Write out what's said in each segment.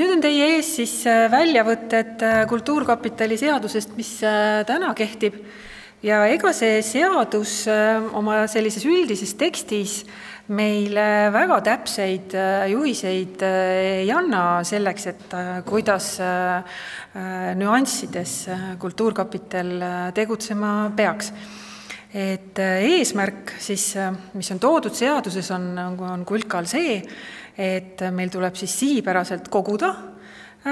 Nüüd on teie ees siis väljavõtted Kultuurkapitali seadusest, mis täna kehtib. Ja ega see seadus oma sellises üldises tekstis meile väga täpseid juhiseid ei anna selleks, et kuidas nüanssides Kultuurkapital tegutsema peaks. Et eesmärk, siis, mis on toodud seaduses, on kulkal see, et meil tuleb siis sihipäraselt koguda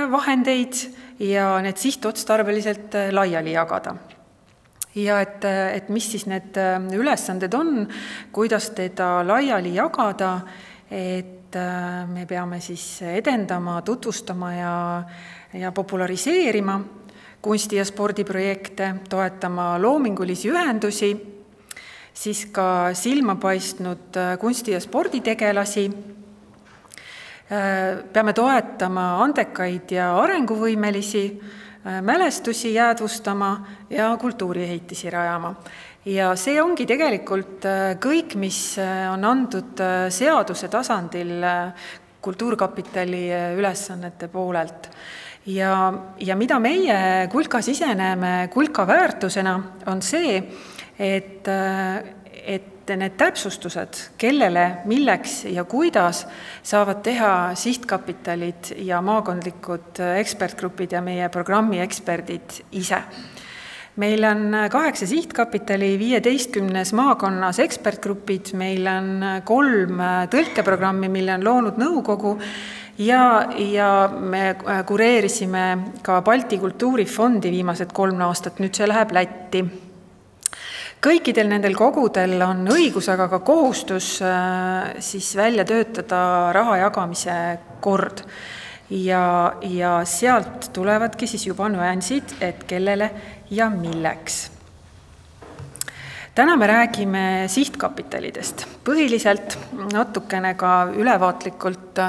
vahendeid ja need sihtotstarbeliselt laiali jagada. Ja et mis siis need ülesanded on, kuidas teda laiali jagada, et me peame siis edendama, tutvustama ja populariseerima kunsti- ja spordiprojekte, toetama loomingulisi ühendusi, siis ka silma paistnud kunsti- ja sporditegelasi, peame toetama andekaid ja arenguvõimelisi, mälestusi jäädvustama ja kultuuriehitisi rajama. Ja see ongi tegelikult kõik, mis on antud seaduse tasandil Kultuurkapitali ülesannete poolelt. Ja mida meie kulkas ise näeme kulka väärtusena, on see, et need täpsustused, kellele, milleks ja kuidas saavad teha sihtkapitalid ja maakondlikud ekspertgrupid ja meie programmi eksperdid ise. Meil on 8 sihtkapitali 15 maakonnas ekspertgrupid, meil on 3 tõlkeprogrammi, mille on loonud nõukogu ja me kureerisime ka Balti kultuurifondi viimased 3 aastat, nüüd see läheb Lätti. Kõikidel nendel kogudel on õigus, aga ka kohustus siis välja töötada raha jagamise kord. Ja sealt tulevadki siis juba nüansid, et kellele ja milleks. Täna me räägime sihtkapitalidest. Põhiliselt natukene ka ülevaatlikult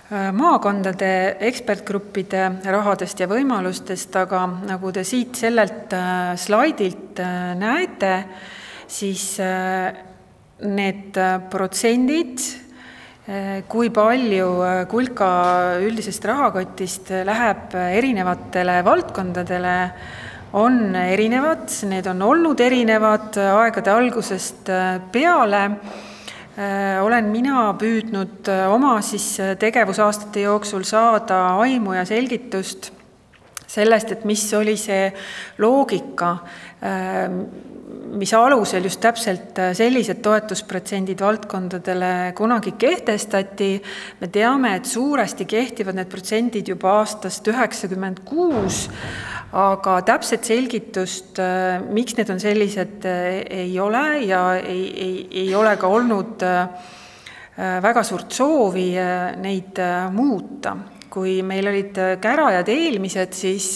maakondade ekspertgruppide rahadest ja võimalustest, aga nagu te siit sellelt slaidilt näete, siis need protsendid, kui palju kulka üldisest rahakotist läheb erinevatele valdkondadele, on erinevad. Need on olnud erinevad aegade algusest peale. Olen mina püüdnud oma siis tegevusaastate jooksul saada aimu ja selgitust sellest, et mis oli see loogika, mis alusel just täpselt sellised toetusprotsendid valdkondadele kunagi kehtestati. Me teame, et suuresti kehtivad need protsendid juba aastast 1996, aga täpset selgitust, miks need on sellised, ei ole ja ei ole ka olnud väga suurt soovi neid muuta. Kui meil olid kärajad eelmised, siis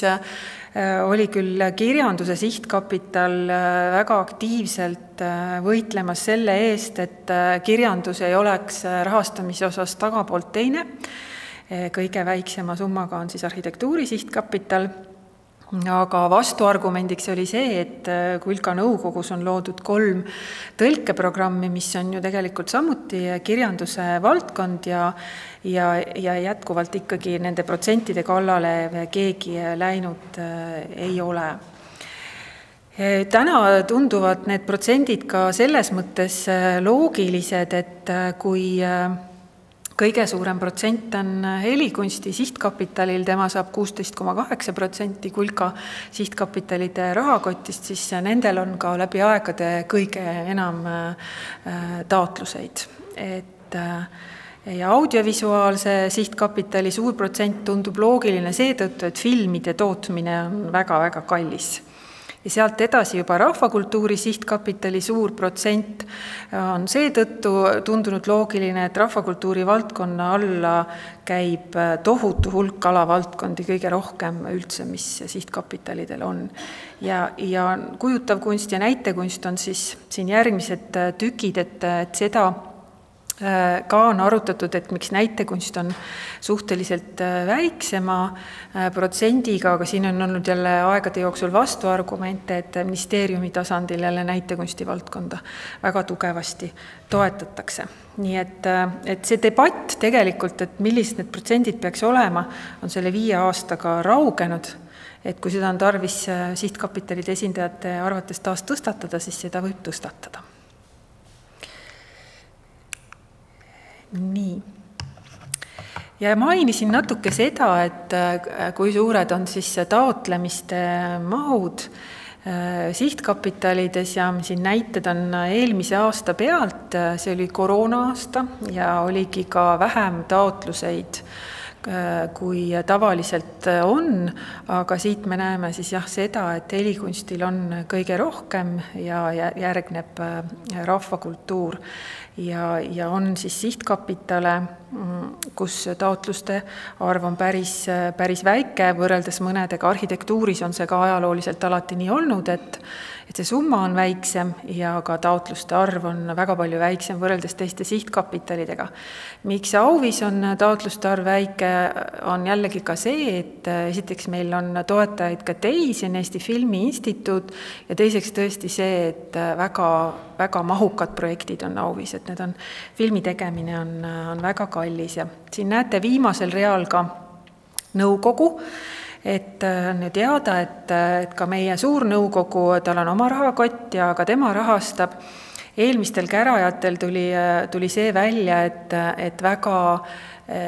oli küll kirjanduse sihtkapital väga aktiivselt võitlemas selle eest, et kirjandus ei oleks rahastamise osas tagapoolt teine. Kõige väiksema summaga on siis arhitektuuri sihtkapital. Aga vastuargumendiks oli see, et kulka nõukogus on loodud 3 tõlkeprogrammi, mis on ju tegelikult samuti kirjanduse valdkond ja jätkuvalt ikkagi nende protsentide kallale keegi läinud ei ole. Täna tunduvad need protsendid ka selles mõttes loogilised, et kui kõige suurem protsent on helikunsti sihtkapitalil, tema saab 16,8% kulka sihtkapitalide rahakotist, siis nendel on ka läbi aegade kõige enam taotluseid. Ja audiovisuaalse sihtkapitali suur protsent tundub loogiline seetõttu, et filmide tootmine on väga-väga kallis. Ja sealt edasi juba rahvakultuuri sihtkapitali suur protsent on seetõttu tundunud loogiline, et rahvakultuuri valdkonna alla käib tohutu hulk alavaldkondi, kõige rohkem üldse, mis sihtkapitalidel on. Ja kujutav kunst ja näitekunst on siis siin järgmised tükid, et seda Ka on arutatud, et miks näitekunst on suhteliselt väiksema protsendiga, aga siin on olnud jälle aegade jooksul vastuargumente, et ministeeriumi tasandil jälle näitekunsti valdkonda väga tugevasti toetatakse. Nii et see debatt tegelikult, et millised need protsendid peaks olema, on selle 5 aastaga raugenud, et kui seda on tarvis sihtkapitalide esindajate arvates taas tõstatada, siis seda võib tõstatada. Nii. Ja mainisin natuke seda, et kui suured on siis taotlemiste mahud sihtkapitalides ja siin näited on eelmise aasta pealt, see oli koroona aasta ja oligi ka vähem taotluseid kui tavaliselt on, aga siit me näeme siis seda, et helikunstil on kõige rohkem ja järgneb rahvakultuur ja on siis sihtkapitale, kus taotluste arv on päris väike, võrreldes mõnedega arhitektuuris on see ka ajalooliselt alati nii olnud, et see summa on väiksem ja ka taotluste arv on väga palju väiksem võrreldes teiste sihtkapitalidega. Miks Auvis on taotluste arv väike, on jällegi ka see, et esiteks meil on toetajaid ka teisi, on Eesti Filmi Instituut ja teiseks tõesti see, et väga mahukad projektid on Auvis, et need on, filmi tegemine on väga kallis ja siin näete viimasel real ka nõukogu, et on ju teada, et ka meie suur nõukogu, tal on oma rahakott ja ka tema rahastab. Eelmistel kärajatel tuli see välja, et väga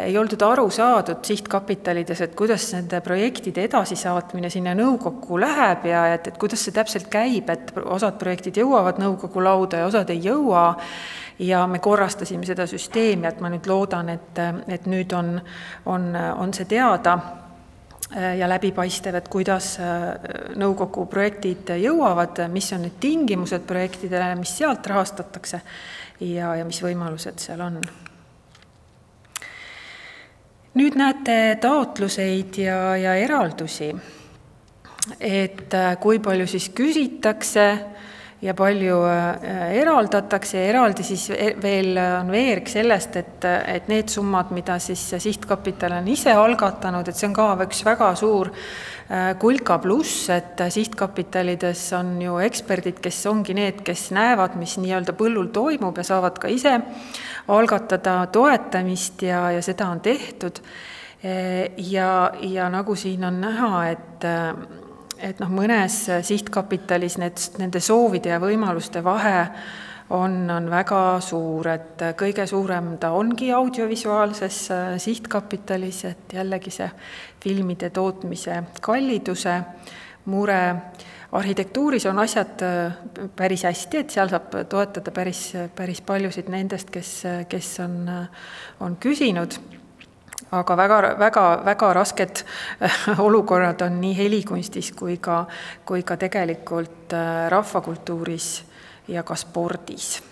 ei oldud aru saadud sihtkapitalides, et kuidas nende projektide edasisaatmine sinna nõukogu läheb ja et kuidas see täpselt käib, et osad projektid jõuavad nõukogu lauda ja osad ei jõua ja me korrastasime seda süsteemi, et ma nüüd loodan, et nüüd on see teada ja läbipaistev, et kuidas nõukogu projektid jõuavad, mis on need tingimused projektidele, mis sealt rahastatakse ja mis võimalused seal on. Nüüd näete taotluseid ja eraldusi, et kui palju siis küsitakse ja palju eraldatakse ja eraldi siis veel on veerg sellest, et need summad, mida siis sihtkapital on ise algatanud, et see on ka üks väga suur kulka pluss, et sihtkapitalides on ju eksperdid, kes ongi need, kes näevad, mis nii-öelda põllul toimub ja saavad ka ise algatada toetamist ja seda on tehtud. Ja nagu siin on näha, et mõnes sihtkapitalis nende soovide ja võimaluste vahe on väga suur, et kõige suurem ta ongi audiovisuaalses sihtkapitalis, et jällegi see filmide tootmise kalliduse mure. Arhitektuuris on asjad päris hästi, et seal saab toetada päris paljusid nendest, kes on küsinud. Aga väga rasked olukorrad on nii helikunstis kui ka tegelikult rahvakultuuris ja ka spordis.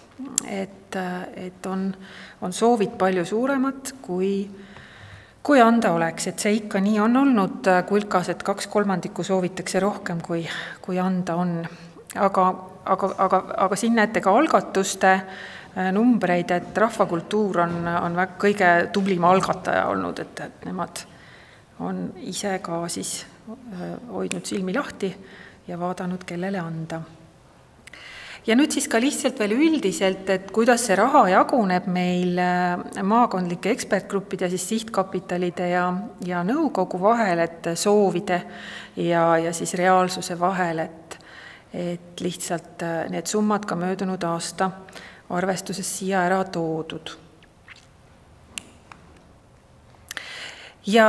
Et on soovid palju suuremad, kui anda oleks. Et see ikka nii on olnud kulkas, et 2/3 soovitakse rohkem, kui anda on. Aga siin näete ka algatuste numbreid, et rahvakultuur on kõige tublim algataja olnud, et nemad on ise ka siis hoidnud silmi lahti ja vaadanud, kellele anda. Ja nüüd siis ka lihtsalt veel üldiselt, et kuidas see raha jaguneb meil maakondlike ekspertgruppide ja siis sihtkapitalide ja nõukogu vahel, et soovide ja siis reaalsuse vahel, et lihtsalt need summad ka möödunud aasta arvestuses siia ära toodud. Ja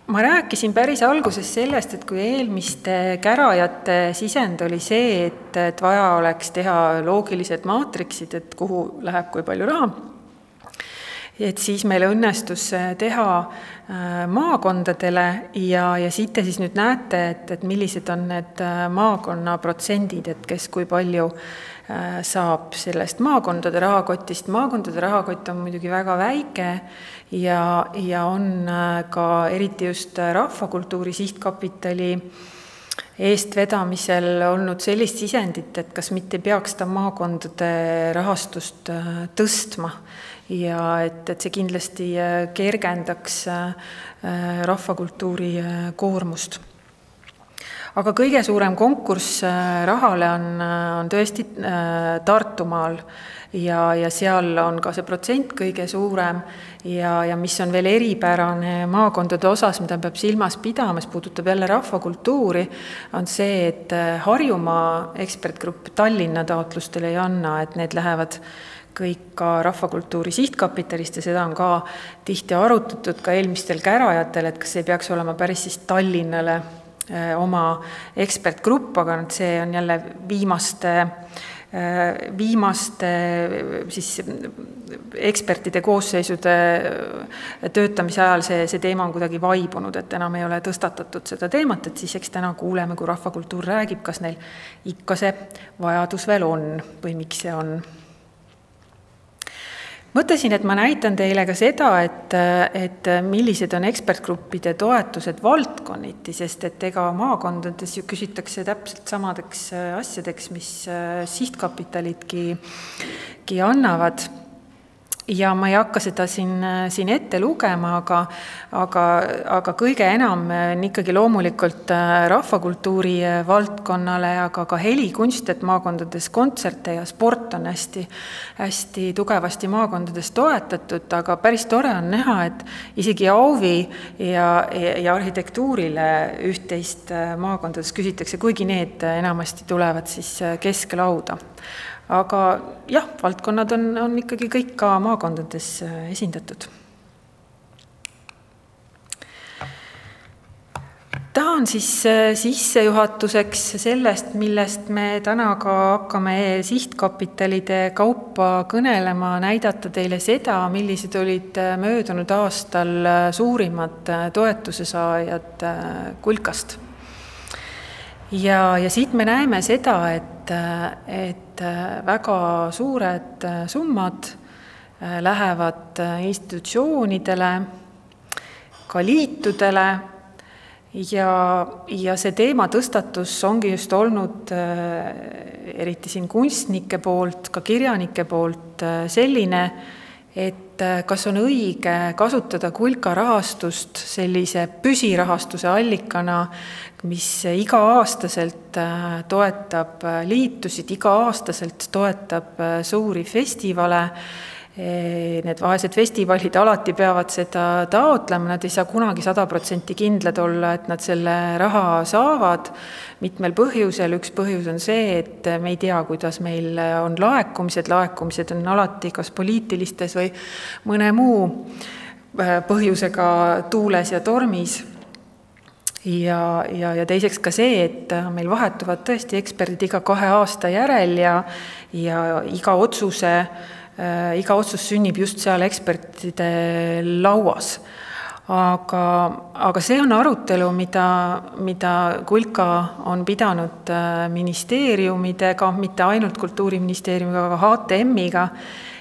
ma rääkisin päris alguses sellest, et kui eelmiste kärajate sisend oli see, et vaja oleks teha loogilised maatriksid, et kuhu läheb kui palju raha, et siis meil õnnestus teha maakondadele ja siit te siis nüüd näete, et millised on need maakonna protsendid, et kes kui palju saab sellest maakondade rahakotist. Maakondade rahakott on muidugi väga väike ja on ka eriti just rahvakultuuri sihtkapitali eestvedamisel olnud sellist sisendit, et kas mitte peaks ta maakondade rahastust tõstma ja et see kindlasti kergendaks rahvakultuuri koormust. Aga kõige suurem konkurss rahale on tõesti Tartumaal ja seal on ka see protsent kõige suurem ja mis on veel eripärane maakondade osas, mida peab silmas pidama, mis puudutab jälle rahvakultuuri, on see, et Harjumaa ekspertgrupp Tallinna taotlustele ei anna, et need lähevad kõik ka rahvakultuuri sihtkapitalist ja seda on ka tihti arutatud ka eelmistel kärajatel, et kas ei peaks olema päris siis Tallinnale oma ekspertgrupp, aga see on jälle viimaste siis ekspertide koosseisude töötamise ajal see teema on kuidagi vaibunud, et enam ei ole tõstatatud seda teemat, et siis eks täna kuuleme, kui rahvakultuur räägib, kas neil ikka see vajadus veel on või miks see on. Mõtlesin, et ma näitan teile ka seda, et millised on ekspertgruppide toetused valdkonniti, sest et ega maakondades ju küsitakse täpselt samadeks asjadeks, mis sihtkapitalidki annavad. Ja ma ei hakka seda siin ette lugema, aga kõige enam on ikkagi loomulikult rahvakultuuri valdkonnale, aga ka helikunst, et maakondades kontserte ja sport on hästi tugevasti maakondades toetatud, aga päris tore on näha, et isegi auvi ja arhitektuurile üht-teist maakondades küsitakse, kuigi need enamasti tulevad siis kesklauda. Aga jah, valdkonnad on ikkagi kõik ka maakondades esindatud. Tahan siis sissejuhatuseks sellest, millest me täna ka hakkame sihtkapitalide kaupa kõnelema, näidata teile seda, millised olid möödunud aastal suurimad toetuse saajad kulkast. Ja siit me näeme seda, et väga suured summad lähevad institutsioonidele, ka liitudele ja see teema tõstatus ongi just olnud eriti siin kunstnike poolt, ka kirjanike poolt selline, et kas on õige kasutada kulka rahastust sellise püsirahastuse allikana, mis iga-aastaselt toetab liitusid, iga-aastaselt toetab suuri festivale. Need vaesed festivalid alati peavad seda taotlema, nad ei saa kunagi 100% kindlad olla, et nad selle raha saavad mitmel põhjusel. Üks põhjus on see, et me ei tea, kuidas meil on laekumised on alati kas poliitilistes või mõne muu põhjusega tuules ja tormis. Ja teiseks ka see, et meil vahetuvad tõesti eksperdid iga 2 aasta järel ja iga otsus sünnib just seal ekspertide lauas. Aga see on arutelu, mida kulka on pidanud ministeeriumidega, mitte ainult Kultuuriministeeriumiga, aga HTM-iga,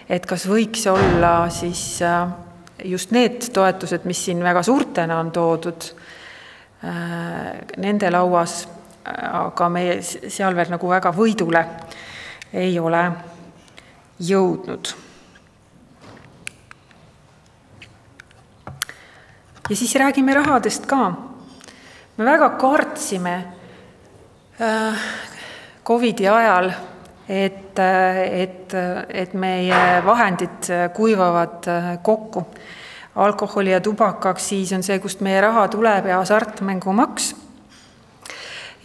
et kas võiks olla siis just need toetused, mis siin väga suurtena on toodud, nende lauas, aga me seal veel nagu väga võidule ei ole jõudnud. Ja siis räägime rahadest ka. Me väga kartsime Covidi ajal, et meie vahendid kuivavad kokku. Alkoholi ja tubakaaktsiis on see, kust meie raha tuleb ja hasartmängumaks.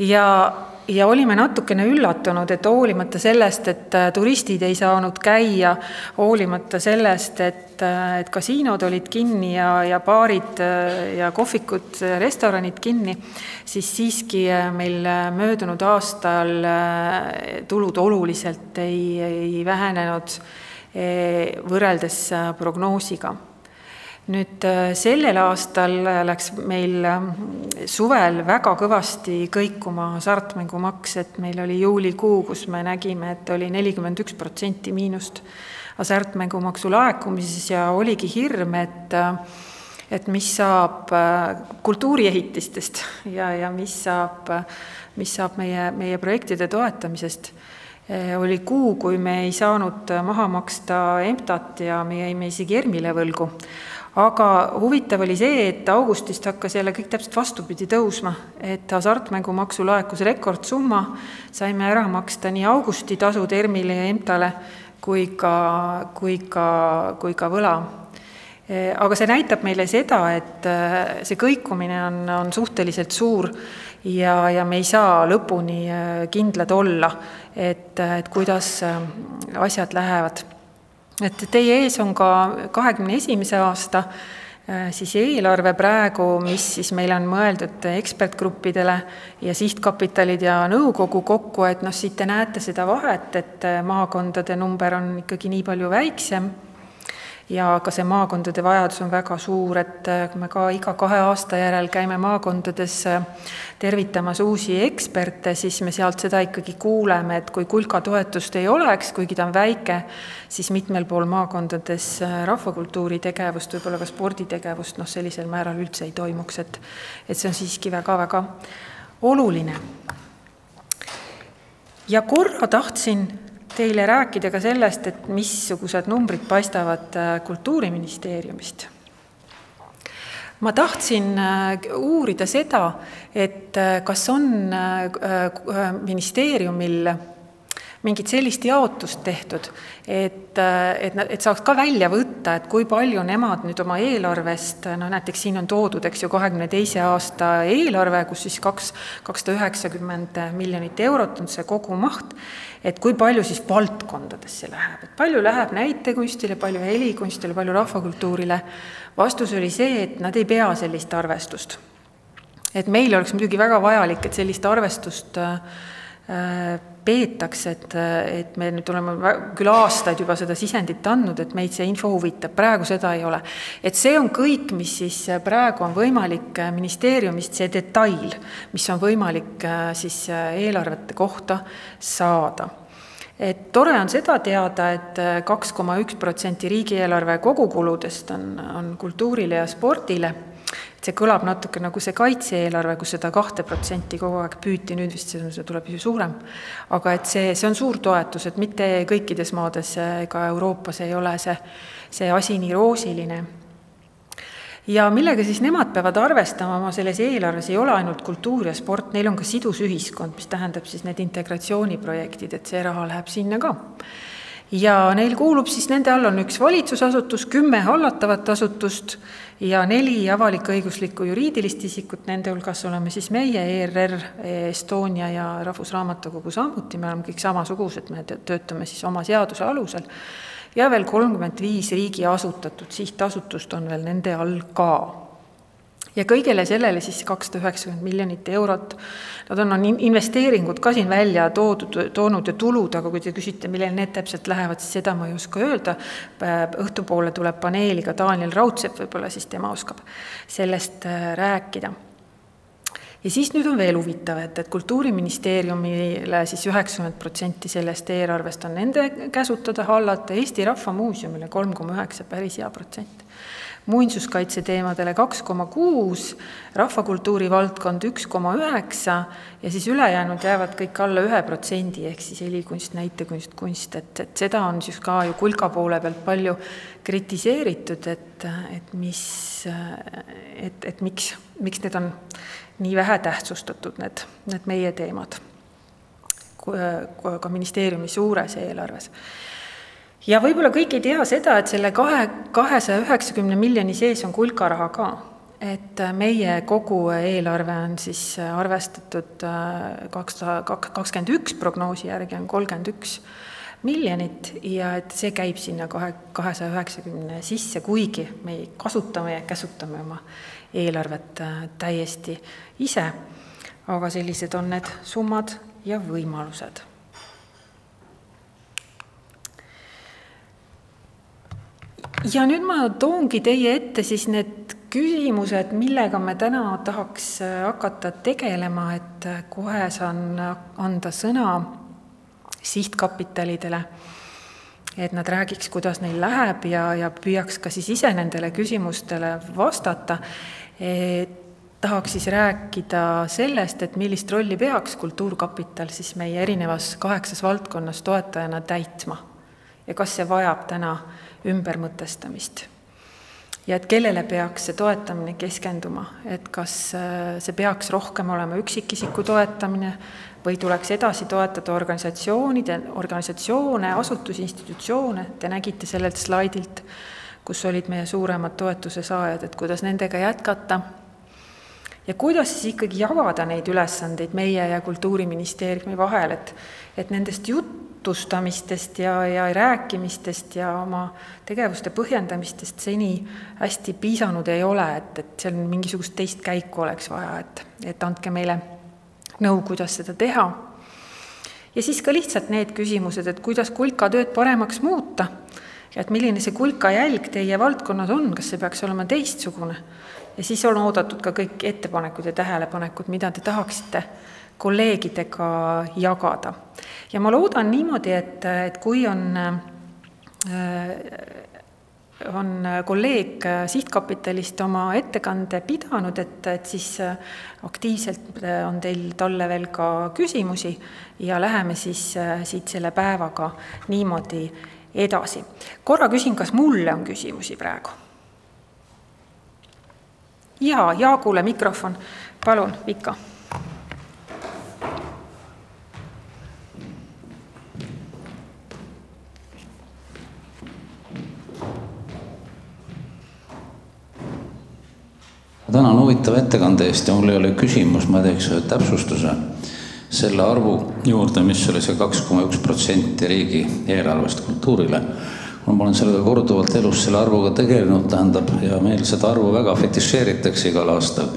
Ja olime natukene üllatunud, et hoolimata sellest, et turistid ei saanud käia, hoolimata sellest, et kasiinod olid kinni ja baarid ja kohvikud, restoranid kinni, siis siiski meil möödunud aastal tulud oluliselt ei vähenenud võrreldes prognoosiga. Nüüd sellel aastal läks meil suvel väga kõvasti kõikuma hasartmängumaks, et meil oli juulikuu, kus me nägime, et oli 41% miinust hasartmängumaksu laekumises ja oligi hirm, et mis saab kultuuriehitistest ja mis saab meie projektide toetamisest. Oli kuu, kui me ei saanud maha maksta EMTA-t ja me jäime isegi ERMile võlgu. Aga huvitav oli see, et augustist hakkas jälle kõik täpselt vastupidi tõusma, et hasartmängumaksu laekus rekordsumma, saime ära maksta nii augusti tasud ERMile ja EMTA-le kui ka võla. Aga see näitab meile seda, et see kõikumine on suhteliselt suur ja me ei saa lõpuni kindlad olla, et kuidas asjad lähevad. Et teie ees on ka 21. aasta siis eelarve praegu, mis siis meil on mõeldud ekspertgruppidele ja sihtkapitalid ja nõukogu kokku, et siit te näete seda vahet, et maakondade number on ikkagi nii palju väiksem ja ka see maakondade vajadus on väga suur, et kui me ka iga 2 aasta järel käime maakondades tervitamas uusi eksperte, siis me sealt seda ikkagi kuuleme, et kui kulka toetust ei oleks, kuigi ta on väike, siis mitmel pool maakondades rahvakultuuri tegevust, võib-olla ka sporditegevust, sellisel määral üldse ei toimuks, et see on siiski väga-väga oluline. Ja korra tahtsin teile rääkida ka sellest, et missugused numbrid paistavad Kultuuriministeeriumist. Ma tahtsin uurida seda, et kas on ministeeriumil mingit sellist jaotust tehtud, et saaks ka välja võtta, et kui palju nemad nüüd oma eelarvest, näiteks siin on toodud, eks ju, 22. aasta eelarve, kus siis 290 miljonit eurot on see kogu maht, et kui palju siis valdkondadesse läheb, et palju läheb näitekunstile, palju helikunstile, palju rahvakultuurile. Vastus oli see, et nad ei pea sellist arvestust. Et meil oleks muidugi väga vajalik, et sellist arvestust peetakse, et me nüüd oleme küll aastaid juba seda sisendit andnud, et meid see info huvitab, praegu seda ei ole. Et see on kõik, mis siis praegu on võimalik ministeeriumist, see detail, mis on võimalik siis eelarvete kohta saada. Et tore on seda teada, et 2,1% riigieelarve kogukuludest on kultuurile ja spordile. See kõlab natuke nagu see kaitse-eelarve, kus seda 2% kogu aeg püüti, nüüd vist see tuleb ju suurem. Aga et see on suur toetus, et mitte kõikides maades ega Euroopas ei ole see asi nii roosiline. Ja millega siis nemad peavad arvestama oma selles eelarves, ei ole ainult kultuur ja sport, neil on ka sidusühiskond, mis tähendab siis need integratsiooniprojektid, et see raha läheb sinna ka. Ja neil kuulub siis, nende all on 1 valitsusasutus, 10 hallatavat asutust ja 4 avalik-õiguslikku juriidilist isikut, nende hulgas oleme siis meie, ERR, Estonia ja Rahvusraamatukogu samuti, me oleme kõik samasugused, me töötame siis oma seaduse alusel ja veel 35 riigi asutatud sihtasutust on veel nende all ka. Ja kõigele sellele siis 290 miljonit eurot. Nad on investeeringud ka siin välja toonud ja tulud, aga kui te küsite, millele need täpselt lähevad, siis seda ma ei oska öelda. Õhtupoole tuleb paneeliga Daniel Raudsepp, võib-olla siis tema oskab sellest rääkida. Ja siis nüüd on veel huvitav, et Kultuuriministeeriumile siis 90% sellest eelarvest on nende käsutada, hallata, Eesti Rahva Muuseumile 3,9, päris hea protsent. Muinsuskaitse teemadele 2,6, rahvakultuuri valdkond 1,9 ja siis ülejäänud jäävad kõik alla 1%, ehk siis helikunst, näitekunst, kunst, et seda on siis ka ju kulka poole pealt palju kritiseeritud, et miks need on nii vähe tähtsustatud, need meie teemad ka ministeeriumi suures eelarves. Ja võib-olla kõik ei tea seda, et selle 290 miljoni sees on kulkaraha ka, et meie kogu eelarve on siis arvestatud 2021 prognoosi järgi on 31 miljonit ja et see käib sinna 290 sisse, kuigi me kasutame ja käsutame oma eelarvet täiesti ise, aga sellised on need summad ja võimalused. Ja nüüd ma toongi teie ette siis need küsimused, millega me täna tahaks hakata tegelema, et kohe saan anda sõna sihtkapitalidele. et nad räägiks, kuidas neil läheb ja püüaks ka siis ise nendele küsimustele vastata. Tahaks siis rääkida sellest, et millist rolli peaks Kultuurkapital siis meie erinevas 8 valdkonnas toetajana täitma ja kas see vajab täna ümbermõtestamist. Ja et kellele peaks see toetamine keskenduma, et kas see peaks rohkem olema üksikisiku toetamine või tuleks edasi toetada organisatsioone, asutusi, institutsioone. Te nägite sellelt slaidilt, kus olid meie suuremad toetuse saajad, et kuidas nendega jätkata. Ja kuidas siis ikkagi jagada neid ülesandeid meie ja Kultuuriministeeriumi vahel, et nendest jutustamistest ja rääkimistest ja oma tegevuste põhjendamistest seni hästi piisanud ei ole, et seal mingisugust teist käiku oleks vaja, et andke meile nõu, kuidas seda teha. Ja siis ka lihtsalt need küsimused, et kuidas kulka tööd paremaks muuta ja et milline see kulka jälg teie valdkonnas on, kas see peaks olema teistsugune. Ja siis on oodatud ka kõik ettepanekud ja tähelepanekud, mida te tahaksite kolleegidega jagada. Ja ma loodan niimoodi, et kui on kolleeg Sihtkapitalist oma ettekande pidanud, et siis aktiivselt on teil talle veel ka küsimusi ja läheme siis siit selle päevaga niimoodi edasi. Korra küsin, kas mulle on küsimusi praegu? Jaa, Jaagule mikrofon. Palun, Vika. Tänan huvitava ettekande eest ja mul ei ole küsimus, ma teeks ühe täpsustuse selle arvu juurde, mis oli see 2,1% riigi eelarvest kultuurile. Ma olen sellega korduvalt elus selle arvuga tegelenud, tähendab, ja meil seda arvu väga fetišeeritakse igal aastal.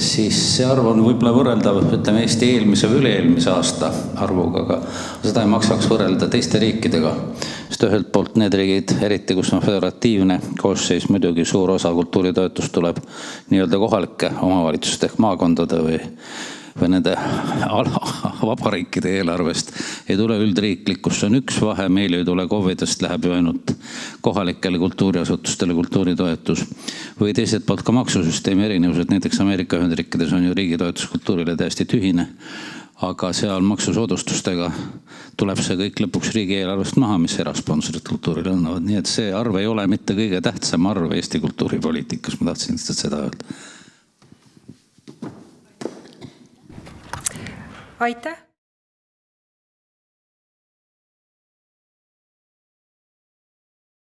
Siis see arv on võib-olla võrreldav, ütleme, Eesti eelmise või üle-eelmise aasta arvuga, aga seda ei maksaks võrrelda teiste riikidega. Sest ühelt poolt need riigid, eriti kus on föderatiivne koosseis, muidugi suur osa kultuuritoetust tuleb nii-öelda kohalike omavalitsuste ehk maakondade või nende vabariikide eelarvest ei tule üldriiklik, kus on üks vahe, meil ei tule KOV-idest, läheb ju ainult kohalikele kultuuriasutustele kultuuritoetus. Või teiselt poolt ka maksusüsteemi erinevused, näiteks Ameerika Ühendriikides on ju riigitoetus kultuurile täiesti tühine, aga seal maksusoodustustega tuleb see kõik lõpuks riigieelarvest maha, mis erasponsorid kultuurile annavad. Nii et see arv ei ole mitte kõige tähtsam arv Eesti kultuuripoliitikas, ma tahtsin seda öelda. Aitäh!